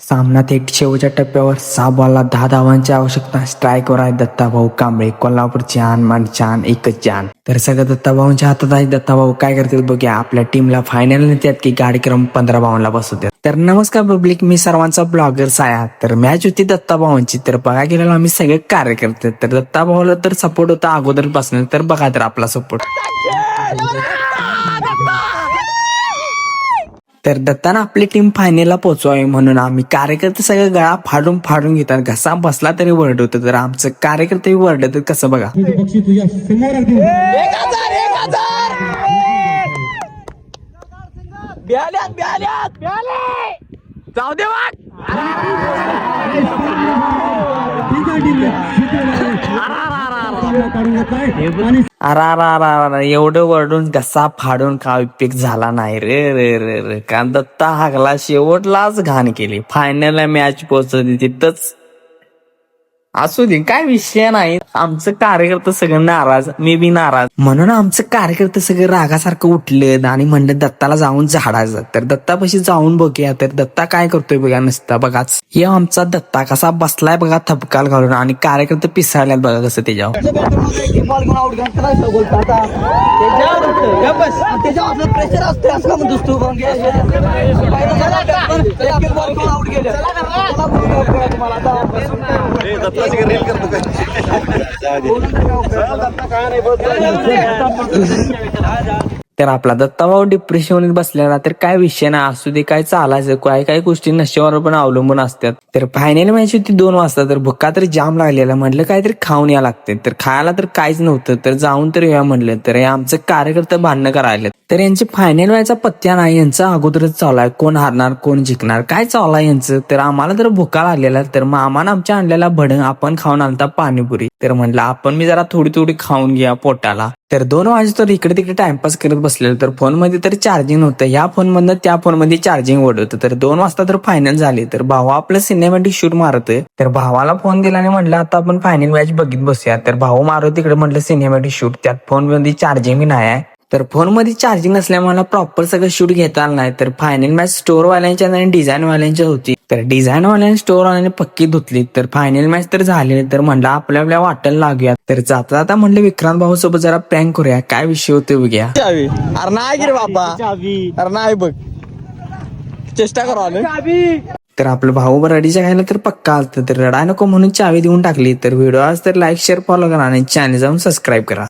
सामना थेट शेवटच्या टप्प्यावर 6 बॉलला 10 धावांची आवश्यकता. स्ट्राईकवर आहे दत्ताभाऊ कांबळे. कोल्हापूरची आन मान छान एकच जान. तर सगळं दत्ताभाऊंच्या हातात आहे. दत्ताभाऊ काय करतील बघूया. आपल्या टीमला फायनल नेत्यात की गाडी क्रम 15 धावांना बसवतात. तर नमस्कार पब्लिक, मी सर्वांचा ब्लॉगर साया. तर मॅच होती दत्ताभाऊंची. तर बघा गेलेलो आम्ही सगळे कार्यकर्ते. तर दत्ताभाऊला तर सपोर्ट होता अगोदरपासून. तर बघा तर आपला सपोर्ट. तर दत्तानं आपली टीम फायनलला पोहोचवावी म्हणून आम्ही कार्यकर्ते सगळं गळा फाडून फाडून घेतात. घसा बसला तरी वरड होतं. तर आमचं कार्यकर्ते वरडत कसं बघा. जाऊ दे अरा एवढं वरडून घसा फाडून काय उपयोग झाला नाही रे रे रे रे. कारण दत्ता हागला शेवटलाच घाण केली. फायनल मॅच पोहोचली तिथंच. असू दे, काय विषय नाही. आमचं कार्यकर्ते सगळं नाराज, मी बी नाराज. म्हणून आमचं कार्यकर्ते सगळं रागासारखं उठलं आणि म्हणलं दत्ताला जाऊन झाडायचं. तर दत्तापाशी जाऊन बघूया. तर दत्ता काय करतोय बघा. नसता बघाच हे आमचा दत्ता कसा बसलाय बघा थपकाल घालून. आणि कार्यकर्ते पिसाळल्यात बघा कसं त्याच्यावर. तर आपला दत्ताभाऊ डिप्रेशन बसलेला. तर काय विषय नाही, असू दे, काय चालायचं. काही गोष्टी नशेवर पण अवलंबून असतात. तर फायनल मॅच होती 2 वाजता. तर भुक्का तर जाम लागलेला. म्हटलं काहीतरी खाऊन या लागते. तर खायला तर काहीच नव्हतं. तर जाऊन तर या म्हणलं. तर आमचं कार्यकर्ते भांडणं करायला. तर यांची फायनल व्हायचा पत्त्या नाही. यांचा अगोदरच चालू आहे. कोण हारणार कोण जिंकणार काय चालू आहे यांचं. तर आम्हाला तर भुका लागलेला. तर मामानं आमच्या आणलेला भडंग आपण खाऊन आलता पाणीपुरी. तर म्हणलं आपण मी जरा थोडी खाऊन घ्या पोटाला. तर 2 वाजे तर इकडे तिकडे टाइमपास करत बसलेलं. तर फोन मध्ये तर चार्जिंग नव्हतं. ह्या फोन मधनं त्या फोन मध्ये चार्जिंग ओढ होतं. तर 2 वाजता तर फायनल झाली. तर भाऊ आपलं सिनेमॅटिक शूट मारतोय. तर भावाला फोन दिला आणि म्हटलं आता आपण फायनल मॅच बघित बसूया. तर भाऊ मारत तिकडे म्हटलं सिनेमॅटिक शूट. त्यात फोन मध्ये चार्जिंग नाही आहे. तर फोन मध्ये चार्जिंग नसल्यामुळे मला प्रॉपर सगळं शूट घेता आलं नाही. तर फायनल मॅच स्टोर वाल्यांच्या आणि डिझाईन वाल्यांच्या होती. तर डिझाईन वाल्याने स्टोर वाल्याने पक्की धुतली. तर फायनल मॅच तर झाली. तर म्हणलं आपल्या वाटेल लागूया. तर जाता म्हणलं विक्रांत भाऊ सोबत जरा प्रँक करूया. काय विषय होते बघूया. अरे नाही रे बाबा, अरे नाही बघ, चेष्टा करू. तर आपलं भाऊ रडीच्या खायला तर पक्का आलतं. तर रडा नको म्हणून चावी देऊन टाकली. तर व्हिडिओ आज तर लाईक शेअर फॉलो करा आणि चॅनल जाऊन सबस्क्राईब करा.